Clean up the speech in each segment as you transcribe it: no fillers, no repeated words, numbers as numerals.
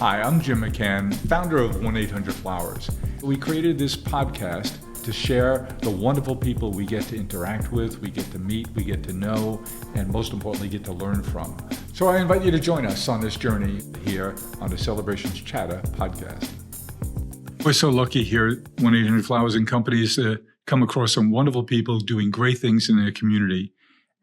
Hi, I'm Jim McCann, founder of 1-800-Flowers. We created this podcast to share the wonderful people we get to interact with, we get to meet, we get to know, and most importantly, get to learn from. So I invite you to join us on this journey here on the Celebrations Chatter podcast. We're so lucky here at 1-800-Flowers and Companies to come across some wonderful people doing great things in their community.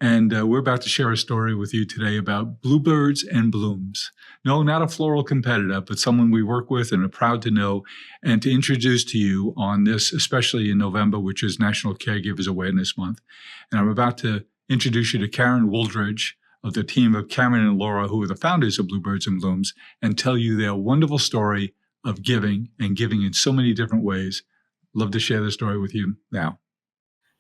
And we're about to share a story with you today about bluebirds and blooms. No, not a floral competitor, but someone we work with and are proud to know and to introduce to you on this, especially in November, which is National Caregivers Awareness Month. And I'm about to introduce you to Karen Wooldridge of the team of Karen and Laura, who are the founders of Bluebirds and Blooms, and tell you their wonderful story of giving and giving in so many different ways. Love to share the story with you now.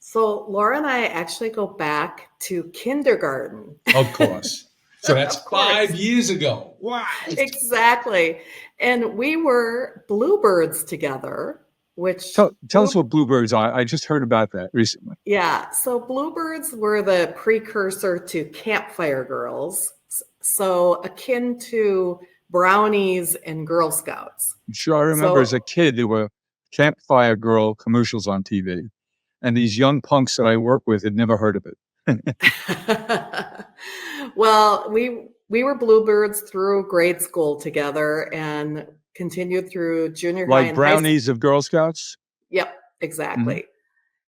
So Laura and I actually go back to kindergarten. Of course. So that's Of course. 5 years ago. Wow. Exactly. And we were bluebirds together, which... Tell us what bluebirds are. I just heard about that recently. Yeah. So bluebirds were the precursor to campfire girls. So akin to brownies and Girl Scouts. I'm sure I remember as a kid, there were campfire girl commercials on TV. And these young punks that I work with had never heard of it. Well, we were bluebirds through grade school together and continued through junior high. Like brownies of Girl Scouts? Yep, exactly.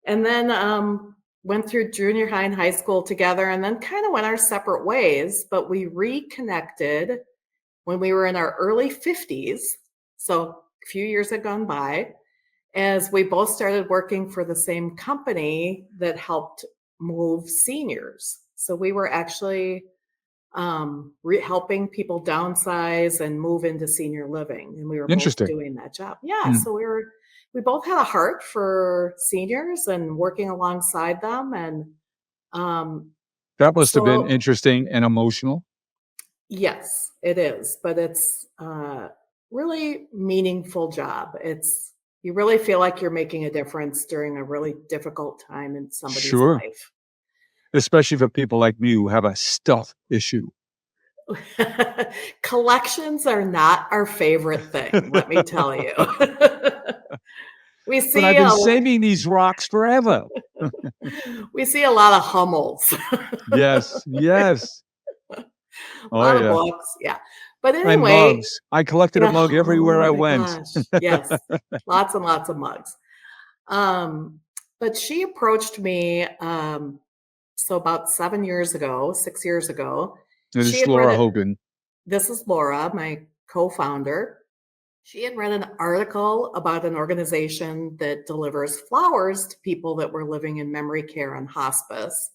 And then went through junior high and high school together and then kind of went our separate ways, but we reconnected when we were in our early 50s. So a few years had gone by, as we both started working for the same company that helped move seniors. So we were actually helping people downsize and move into senior living. And we were both doing that job. Yeah. So we both had a heart for seniors and working alongside them. And that must have been interesting and emotional. Yes, it is. But it's really meaningful job. You really feel like you're making a difference during a really difficult time in somebody's life. Especially for people like me who have a stuff issue. Collections are not our favorite thing, let me tell you. But I've been saving these rocks forever. We see a lot of Hummels. Yes. A lot of books, yeah. But anyway, and mugs. I collected a mug everywhere I went. Gosh. Yes, lots and lots of mugs. But she approached me, so about 6 years ago. This is Laura Hogan. This is Laura, my co-founder. She had read an article about an organization that delivers flowers to people that were living in memory care and hospice.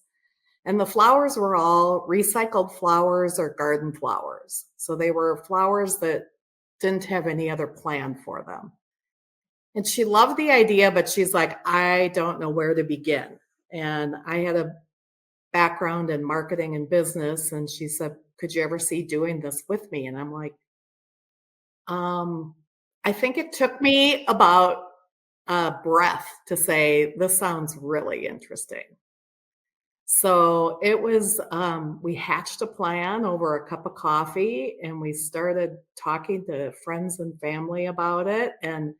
And the flowers were all recycled flowers or garden flowers. So they were flowers that didn't have any other plan for them. And she loved the idea, but she's like, I don't know where to begin. And I had a background in marketing and business. And she said, could you ever see doing this with me? And I'm like, I think it took me about a breath to say, this sounds really interesting. So it was, we hatched a plan over a cup of coffee and we started talking to friends and family about it. And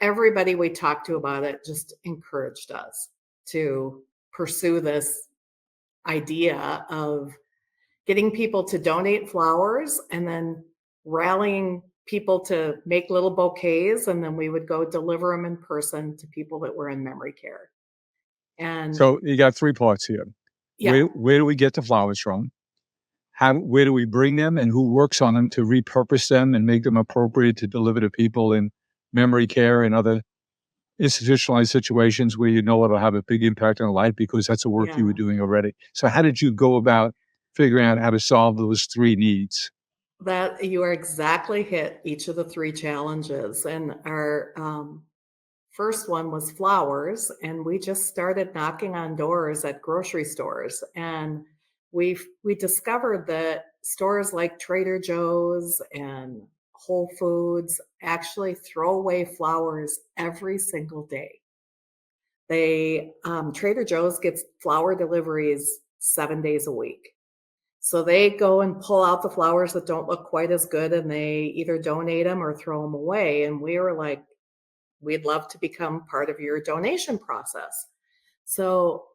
everybody we talked to about it just encouraged us to pursue this idea of getting people to donate flowers and then rallying people to make little bouquets. And then we would go deliver them in person to people that were in memory care. And so you got 3 parts here. Yeah. Where do we get the flowers from? Where do we bring them and who works on them to repurpose them and make them appropriate to deliver to people in memory care and other institutionalized situations where you know it'll have a big impact on their life because that's the work you were doing already. So how did you go about figuring out how to solve those 3 needs? That you are exactly hit each of the 3 challenges. And our first one was flowers, and we just started knocking on doors at grocery stores. And we discovered that stores like Trader Joe's and Whole Foods actually throw away flowers every single day. Trader Joe's gets flower deliveries 7 days a week. So they go and pull out the flowers that don't look quite as good and they either donate them or throw them away. And we were like, we'd love to become part of your donation process. So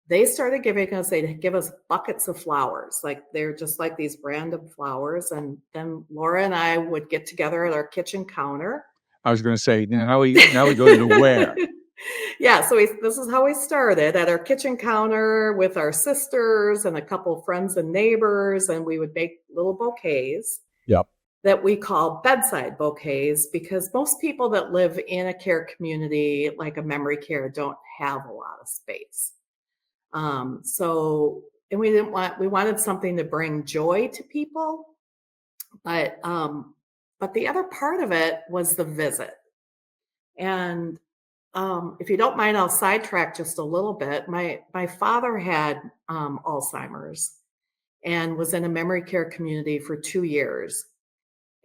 they started they'd give us buckets of flowers. Like they're just like these random flowers. And then Laura and I would get together at our kitchen counter. I was going to say, now we go to the where. Yeah, so this is how we started at our kitchen counter with our sisters and a couple friends and neighbors, and we would make little bouquets. Yep. That we call bedside bouquets because most people that live in a care community like a memory care don't have a lot of space. And we wanted something to bring joy to people, but the other part of it was the visit. And if you don't mind, I'll sidetrack just a little bit. My father had Alzheimer's and was in a memory care community for 2 years.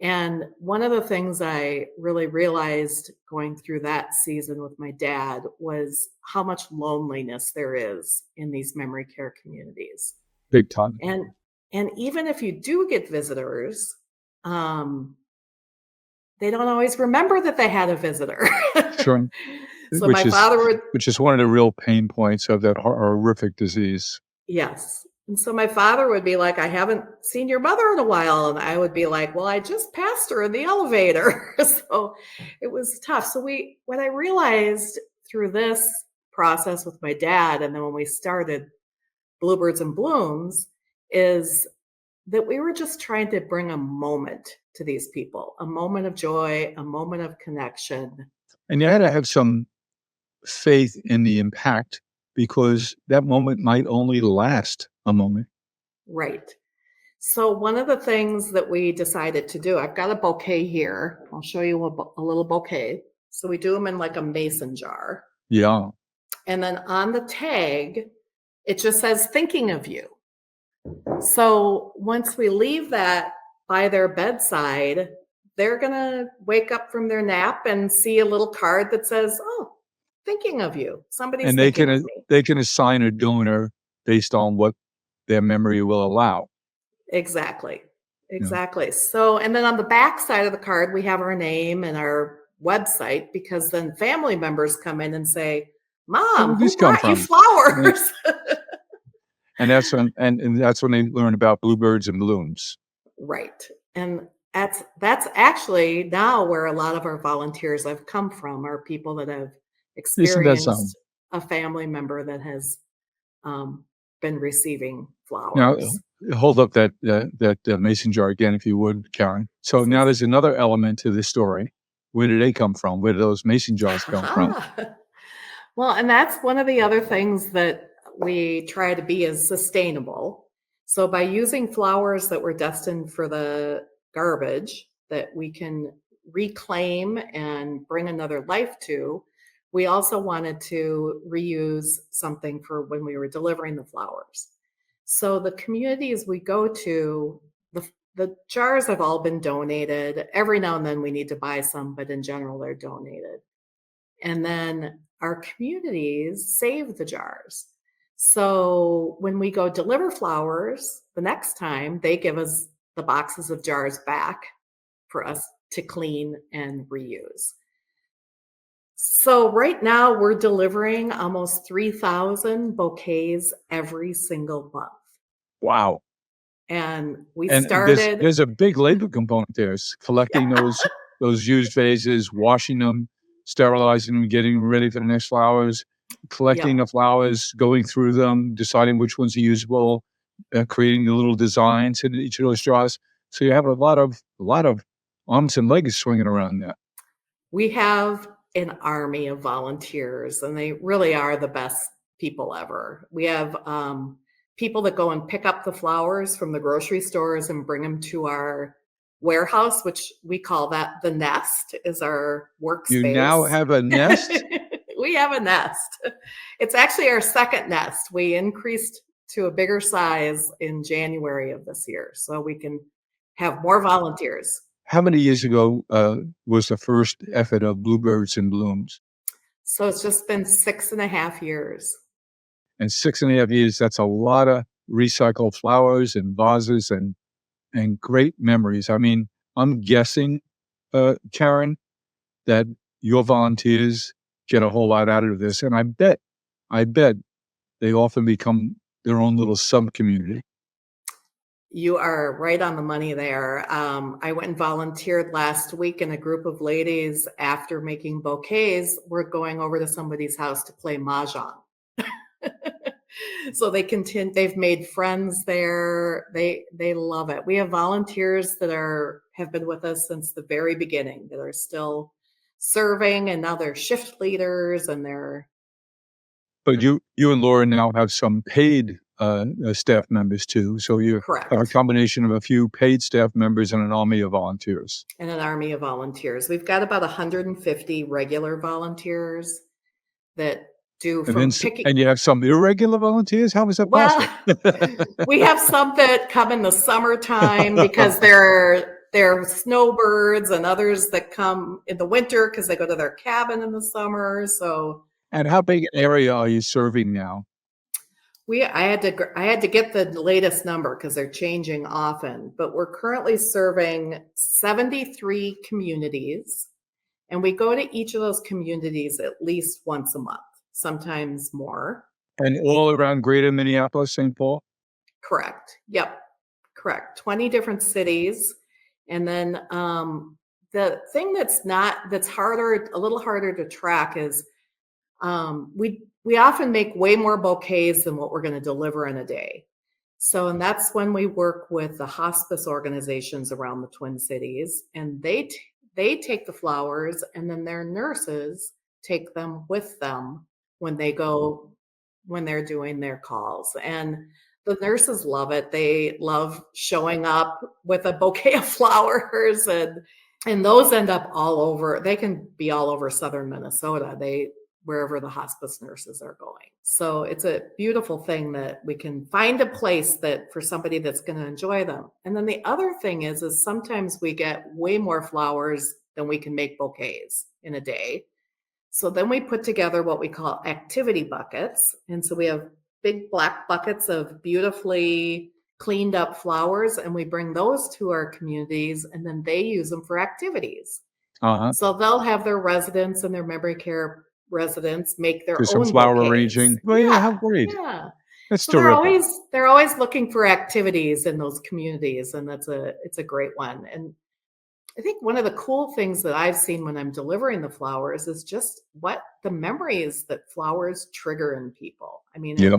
And one of the things I really realized going through that season with my dad was how much loneliness there is in these memory care communities. Big time. And even if you do get visitors, they don't always remember that they had a visitor. Sure. So my father would, which is one of the real pain points of that horrific disease. yes. And so my father would be like, I haven't seen your mother in a while. And I would be like, well, I just passed her in the elevator. So it was tough. So what I realized through this process with my dad, and then when we started Bluebirds and Blooms, is that we were just trying to bring a moment to these people, a moment of joy, a moment of connection. And you had to have some faith in the impact because that moment might only last a moment. Right. So one of the things that we decided to do, I've got a bouquet here. I'll show you a little bouquet. So we do them in like a mason jar. Yeah. And then on the tag, it just says thinking of you. So once we leave that by their bedside, they're going to wake up from their nap and see a little card that says, oh, thinking of you. Somebody's and thinking of me. they can assign a donor based on what their memory will allow. Exactly. So, and then on the back side of the card, we have our name and our website because then family members come in and say, Mom, who brought you flowers? And that's when they learn about Bluebirds and Blooms. Right. And that's actually now where a lot of our volunteers have come from, are people that have experienced a family member that has been receiving flowers. Now, hold up that mason jar again, if you would, Karen. So now there's another element to this story. Where did they come from? Where did those mason jars come from? Well, and that's one of the other things that we try to be is sustainable. So by using flowers that were destined for the garbage that we can reclaim and bring another life to, we also wanted to reuse something for when we were delivering the flowers. So the communities we go to, the jars have all been donated. Every now and then we need to buy some, but in general, they're donated. And then our communities save the jars. So when we go deliver flowers, the next time they give us the boxes of jars back for us to clean and reuse. So right now we're delivering almost 3,000 bouquets every single month. Wow. And started. There's a big labor component there. It's collecting those used vases, washing them, sterilizing them, getting ready for the next flowers, collecting the flowers, going through them, deciding which ones are usable, creating the little designs in each of those jars. So you have a lot of arms and legs swinging around there. We have an army of volunteers, and they really are the best people ever. We have people that go and pick up the flowers from the grocery stores and bring them to our warehouse, which we call that the nest, is our workspace. You now have a nest? We have a nest. It's actually our second nest. We increased to a bigger size in January of this year, so we can have more volunteers. How many years ago was the first effort of Bluebirds and Blooms? So it's just been 6.5 years. And 6.5 years, that's a lot of recycled flowers and vases and great memories. I mean, I'm guessing, Karen, that your volunteers get a whole lot out of this. And I bet they often become their own little sub-community. You are right on the money there. I went and volunteered last week, and a group of ladies, after making bouquets, were going over to somebody's house to play mahjong. So they've made friends there. They love it. We have volunteers that have been with us since the very beginning that are still serving, and now they're shift leaders, and they're But you and Laura now have some paid staff members too. So you're correct. a combination of a few paid staff members and an army of volunteers. And an army of volunteers. We've got about 150 regular volunteers that do And then, from picking. and you have some irregular volunteers. How is that Well, possible? we have some that come in the summertime because they're snowbirds, and others that come in the winter because they go to their cabin in the summer. So, And how big an area are you serving now? I had to get the latest number because they're changing often, but we're currently serving 73 communities, and we go to each of those communities at least once a month, sometimes more. And all around greater Minneapolis, St. Paul? Correct. Yep. Correct. 20 different cities. And then the thing that's a little harder to track is we often make way more bouquets than what we're going to deliver in a day. So, and that's when we work with the hospice organizations around the Twin Cities, and they take the flowers, and then their nurses take them with them when they're doing their calls. And the nurses love it. They love showing up with a bouquet of flowers, and those end up all over. They can be all over southern Minnesota. Wherever the hospice nurses are going. So it's a beautiful thing that we can find a place that for somebody that's going to enjoy them. And then the other thing is sometimes we get way more flowers than we can make bouquets in a day. So then we put together what we call activity buckets. And so we have big black buckets of beautifully cleaned up flowers, and we bring those to our communities, and then they use them for activities. Uh-huh. So they'll have their residents and their memory care residents make their Do some own flower bouquets. arranging. Well, yeah, how great. Yeah. That's So terrific. they're always looking for activities in those communities, and it's a great one. And I think one of the cool things that I've seen when I'm delivering the flowers is just what the memories that flowers trigger in people. I mean, Yeah.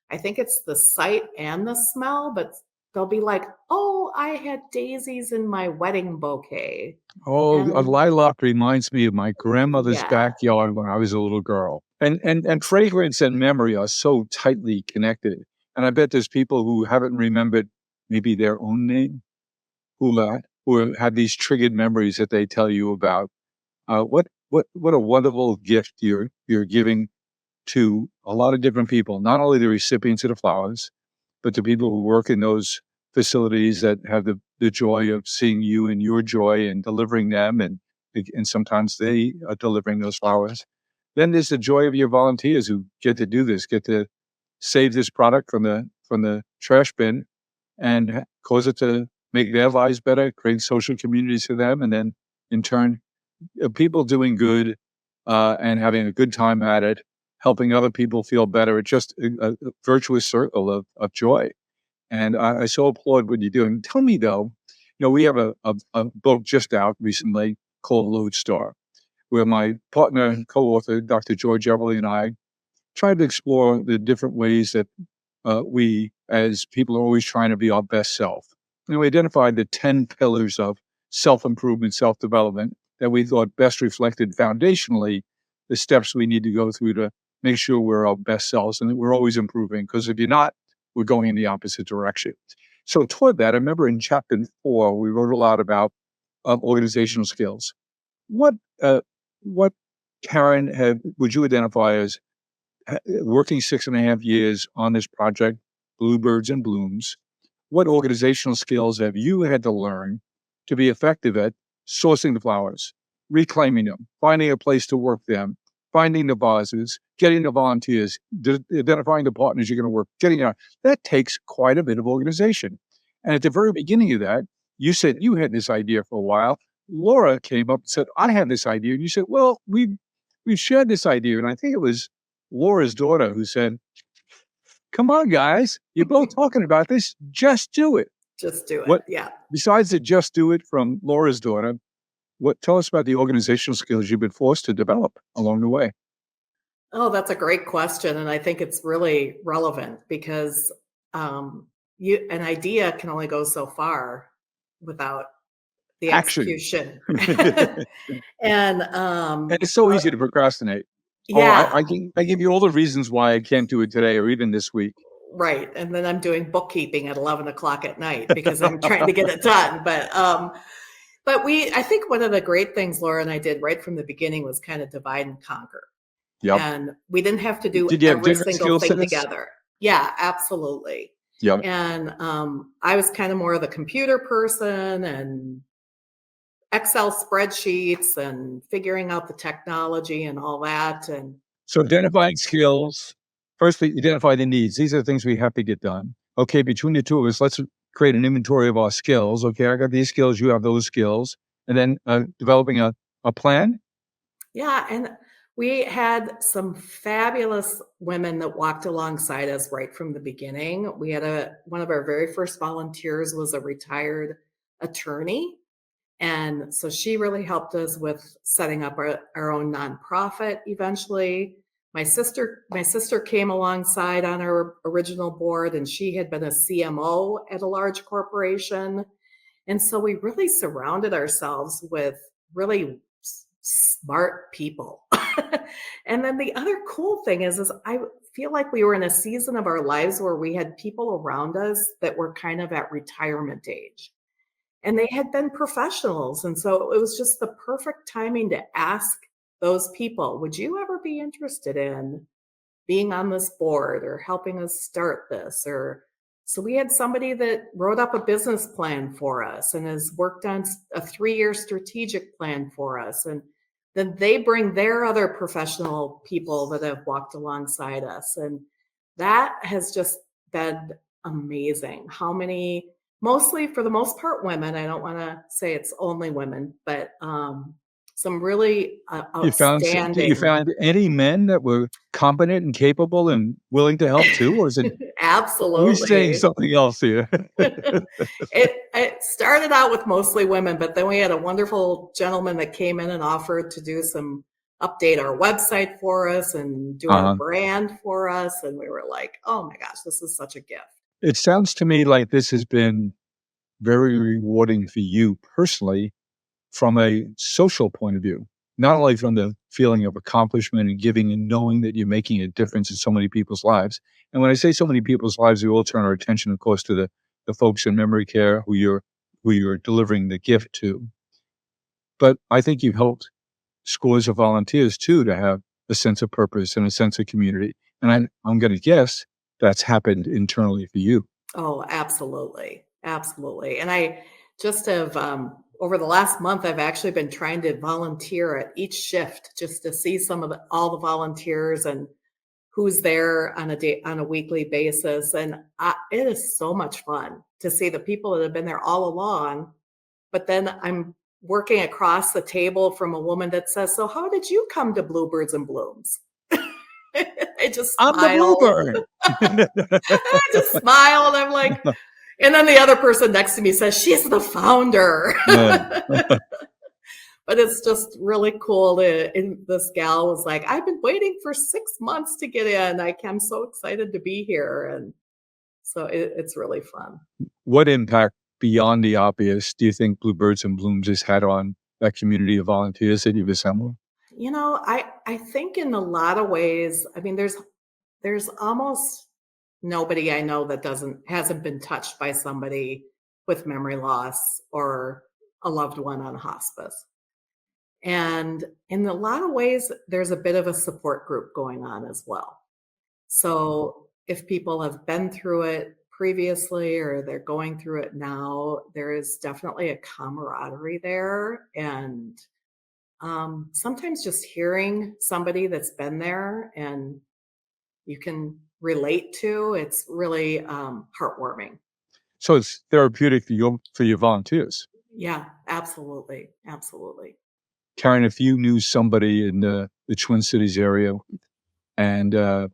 I think it's the sight and the smell, but they'll be like, "Oh, I had daisies in my wedding bouquet." Oh, a And lilac reminds me of my grandmother's yeah, backyard when I was a little girl. And fragrance and memory are so tightly connected. And I bet there's people who haven't remembered maybe their own name, who have these triggered memories that they tell you about. What a wonderful gift you're giving to a lot of different people, not only the recipients of the flowers, but the people who work in those facilities that have the joy of seeing you and your joy and delivering them, and sometimes they are delivering those flowers. Then there's the joy of your volunteers who get to do this, get to save this product from the trash bin and cause it to make their lives better, create social communities for them, and then in turn, people doing good and having a good time at it, helping other people feel better. It's just a virtuous circle of joy. And I so applaud what you're doing. Tell me though, we have a book just out recently called Lodestar, where my partner and co-author, Dr. George Everly, and I tried to explore the different ways that we, as people, are always trying to be our best self. And we identified the 10 pillars of self-improvement, self-development that we thought best reflected foundationally the steps we need to go through to make sure we're our best selves and that we're always improving. Because if you're not, we're going in the opposite direction. So toward that, I remember in chapter 4, we wrote a lot about organizational skills. What Karen, would you identify as working 6.5 years on this project, Bluebirds and Blooms? What organizational skills have you had to learn to be effective at sourcing the flowers, reclaiming them, finding a place to work them, finding the vases, getting the volunteers, identifying the partners you're going to work, getting out. That takes quite a bit of organization. And at the very beginning of that, you said you had this idea for a while. Laura came up and said, I had this idea. And you said, well, we've shared this idea. And I think it was Laura's daughter who said, come on, guys, you're both talking about this. Just do it. Just do it. What, Yeah. besides the just do it from Laura's daughter, tell us about the organizational skills you've been forced to develop along the way. Oh, that's a great question. And I think it's really relevant because an idea can only go so far without the Action. execution. And And it's so easy to procrastinate. yeah, I give you all the reasons why I can't do it today or even this week. right. And then I'm doing bookkeeping at 11 o'clock at night because I'm trying to get it done. But I think one of the great things Laura and I did right from the beginning was kind of divide and conquer. Yep. And we didn't have to do Did you have every different single skill thing sets? together. Yeah, absolutely. Yep. And I was kind of more of the computer person and Excel spreadsheets and figuring out the technology and all that. And So identifying skills. Firstly, identify the needs. These are the things we have to get done. Okay, between the two of us, let's create an inventory of our skills. Okay, I got these skills, you have those skills. And then developing a plan. yeah, and we had some fabulous women that walked alongside us right from the beginning. We had one of our very first volunteers was a retired attorney. And so she really helped us with setting up our own nonprofit eventually. My sister came alongside on our original board, and she had been a CMO at a large corporation. And so we really surrounded ourselves with really smart people. And then the other cool thing is I feel like we were in a season of our lives where we had people around us that were kind of at retirement age. And they had been professionals. And so it was just the perfect timing to ask those people, would you ever be interested in being on this board or helping us start this? So we had somebody that wrote up a business plan for us and has worked on a 3-year strategic plan for us. And then they bring their other professional people that have walked alongside us. And that has just been amazing. How many, mostly for the most part, women. I don't want to say it's only women, but some really You found any men that were competent and capable and willing to help too? Or is it, absolutely. are we saying something else here? It started out with mostly women, but then we had a wonderful gentleman that came in and offered to do update our website for us and do our brand for us. And we were like, oh my gosh, this is such a gift. It sounds to me like this has been very rewarding for you personally from a social point of view, not only from the feeling of accomplishment and giving and knowing that you're making a difference in so many people's lives. And when I say so many people's lives, we all turn our attention, of course, to the folks in memory care who you're delivering the gift to. But I think you've helped scores of volunteers too to have a sense of purpose and a sense of community. And I'm going to guess that's happened internally for you. Oh, absolutely. Absolutely. And I just have, over the last month, I've actually been trying to volunteer at each shift just to see all the volunteers and who's there on a weekly basis. And it is so much fun to see the people that have been there all along. But then I'm working across the table from a woman that says, so how did you come to Bluebirds and Blooms? I just smile. I'm the bluebird. I just smile and I'm like, and then the other person next to me says, she's the founder. But it's just really cool and this gal was like, I've been waiting for 6 months to get in. I'm so excited to be here. And so it's really fun. What impact beyond the obvious do you think Bluebirds and Blooms has had on that community of volunteers that you've assembled? I think in a lot of ways, I mean, there's almost nobody I know that hasn't been touched by somebody with memory loss or a loved one on hospice. And in a lot of ways, there's a bit of a support group going on as well. So if people have been through it previously or they're going through it now, there is definitely a camaraderie there. And sometimes just hearing somebody that's been there and you can relate to, it's really heartwarming. So it's therapeutic for your volunteers. Yeah, absolutely. Absolutely. Karen, if you knew somebody in the Twin Cities area and uh,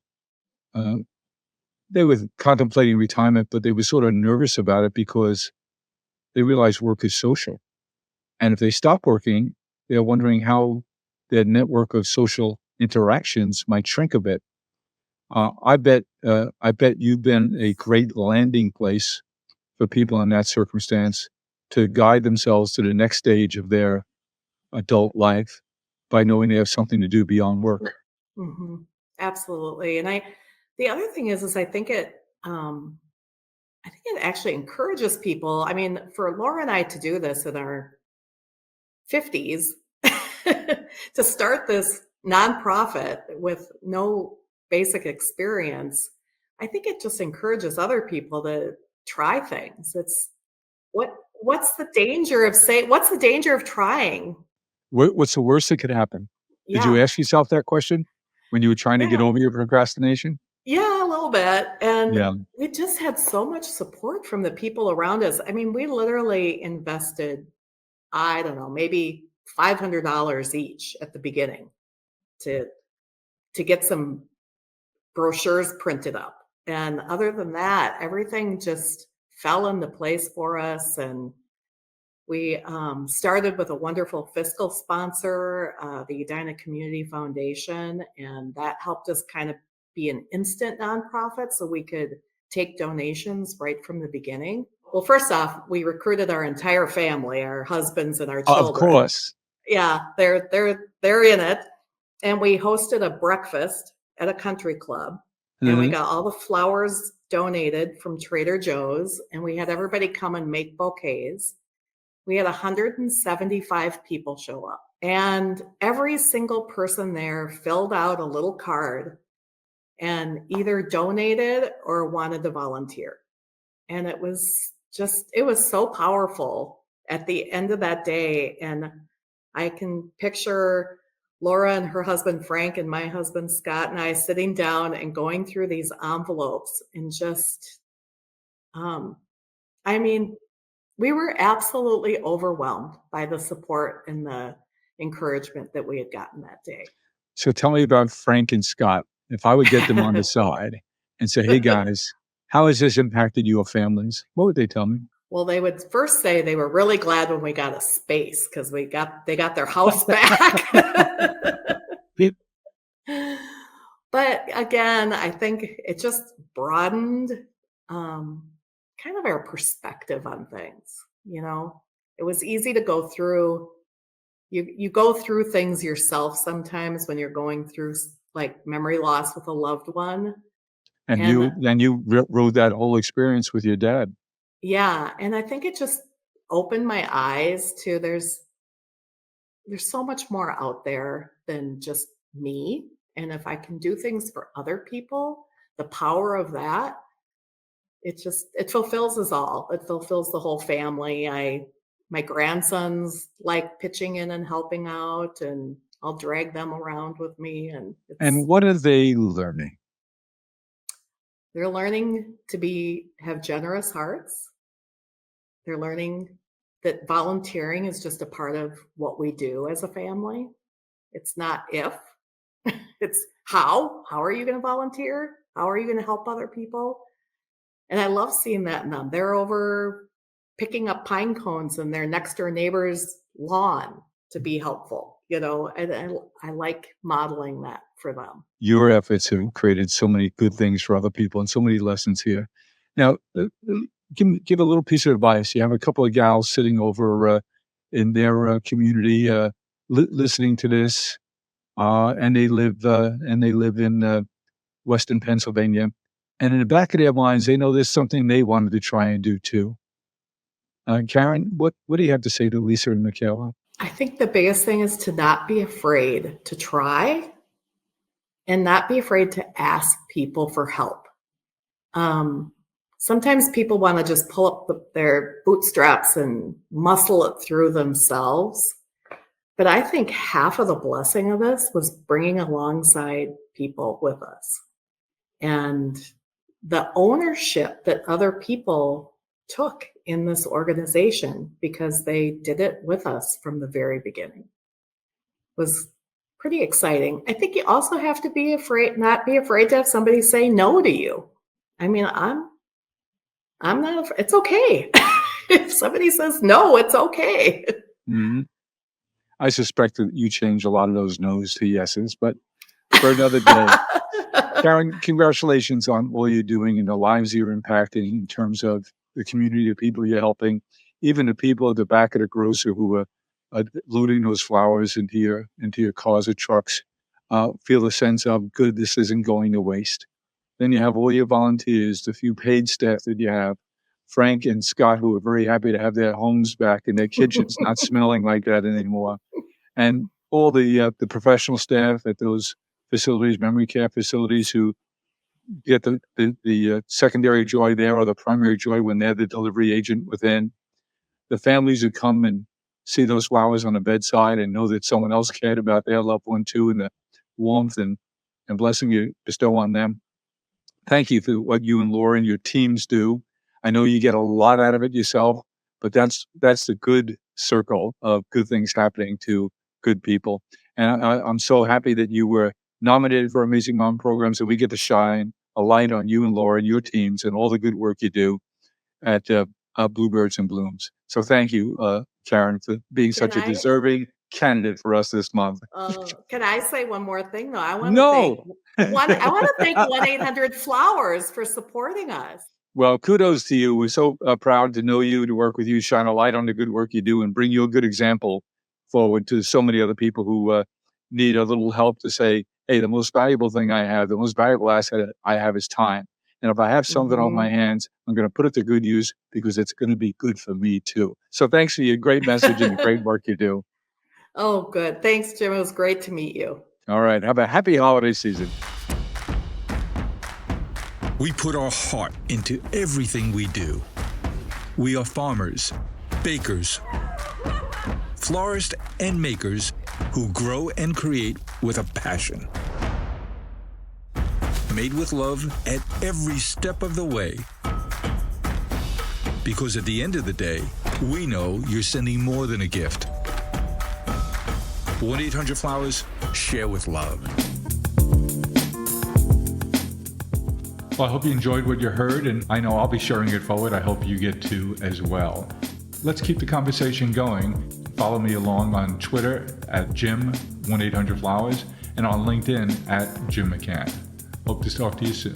they were contemplating retirement, but they were sort of nervous about it because they realize work is social. And if they stop working, they're wondering how their network of social interactions might shrink a bit. I bet you've been a great landing place for people in that circumstance to guide themselves to the next stage of their adult life by knowing they have something to do beyond work. Hmm. Absolutely. And the other thing is I think it actually encourages people. I mean, for Laura and I to do this in our 50s, to start this nonprofit with no basic experience, I think it just encourages other people to try things. It's what what's the danger of what's the danger of trying? What's the worst that could happen? Did you Yeah. ask yourself that question when you were trying to get Yeah. over your procrastination? Yeah, a little bit. And Yeah. we just had so much support from the people around us. I mean, we literally invested, I don't know, maybe $500 each at the beginning to get some brochures printed up. And other than that, everything just fell into place for us. And we started with a wonderful fiscal sponsor, the Edina Community Foundation, and that helped us kind of be an instant nonprofit so we could take donations right from the beginning. Well, first off, we recruited our entire family, our husbands and our Of children. course. Yeah, they're in it. And we hosted a breakfast at a country club, and we Mhm. got all the flowers donated from Trader Joe's, and we had everybody come and make bouquets. We had 175 people show up, and every single person there filled out a little card and either donated or wanted to volunteer. And it was so powerful at the end of that day. And I can picture Laura and her husband Frank and my husband Scott and I sitting down and going through these envelopes and just, um, I mean, we were absolutely overwhelmed by the support and the encouragement that we had gotten that day. So tell me about Frank and Scott. If I would get them on the side and say, "Hey guys, how has this impacted your families?" What would they tell me? Well, they would first say they were really glad when we got a space because they got their house back. It- But again, I think it just broadened um, kind of our perspective on things. You know, it was easy to go through. You go through things yourself sometimes when you're going through like memory loss with a loved one, And and you rode that whole experience with your dad. yeah, and I think it just opened my eyes to there's so much more out there than just me. And if I can do things for other people, the power of that, it fulfills us all. It fulfills the whole family. My grandsons like pitching in and helping out, and I'll drag them around with me. And And what are they learning? they're learning to have generous hearts. They're learning that volunteering is just a part of what we do as a family. It's not if, it's how. How are you going to volunteer? How are you going to help other people? And I love seeing that in them. They're over picking up pine cones in their next door neighbor's lawn to be helpful, and I like modeling that for them. Your efforts have created so many good things for other people and so many lessons here. Now, give a little piece of advice. You have a couple of gals sitting over in their community listening to this, and they live in Western Pennsylvania. And in the back of their minds, they know there's something they wanted to try and do too. Karen, what do you have to say to Lisa and Michaela? I think the biggest thing is to not be afraid to try and not be afraid to ask people for help. Um, Sometimes people want to just pull up their bootstraps and muscle it through themselves. But I think half of the blessing of this was bringing alongside people with us and the ownership that other people took in this organization because they did it with us from the very beginning was pretty exciting. I think you also have to not be afraid to have somebody say no to you. I mean, I'm not, it's okay. If somebody says no, it's okay. Mhm. I suspect that you change a lot of those no's to yeses, but for another day. Karen, congratulations on all you're doing and the lives you're impacting in terms of the community of people you're helping, even the people at the back of the grocer who are loading those flowers into your cars or trucks. Feel a sense of good, this isn't going to waste. Then you have all your volunteers, the few paid staff that you have, Frank and Scott, who are very happy to have their homes back and their kitchens not smelling like that anymore, and all the professional staff at those facilities, memory care facilities, who get the secondary joy there or the primary joy when they're the delivery agent within. The families who come and see those flowers on the bedside and know that someone else cared about their loved one too, and the warmth and blessing you bestow on them. Thank you for what you and Laura and your teams do. I know you get a lot out of it yourself, but that's the good circle of good things happening to good people. And I'm so happy that you were nominated for Amazing Mom Programs, and we get to shine a light on you and Laura and your teams and all the good work you do at Bluebirds and Blooms. So thank you, Karen, for being such a deserving candidate for us this month. Can I say one more thing though? I want to thank 1-800-Flowers for supporting us. Well, kudos to you. We're so proud to know you, to work with you, shine a light on the good work you do, and bring you a good example forward to so many other people who need a little help to say, hey, the most valuable thing I have, the most valuable asset I have is time. And if I have something on my hands, I'm going to put it to good use because it's going to be good for me too. So thanks for your great message and the great work you do. Oh, good. Thanks, Jim. It was great to meet you. All right. Have a happy holiday season. We put our heart into everything we do. We are farmers, bakers, florists, and makers who grow and create with a passion. Made with love at every step of the way. Because at the end of the day, we know you're sending more than a gift. 1-800-Flowers, share with love. Well, I hope you enjoyed what you heard, and I know I'll be sharing it forward. I hope you get to as well. Let's keep the conversation going. Follow me along on Twitter at Jim1800Flowers and on LinkedIn at Jim McCann. Hope to talk to you soon.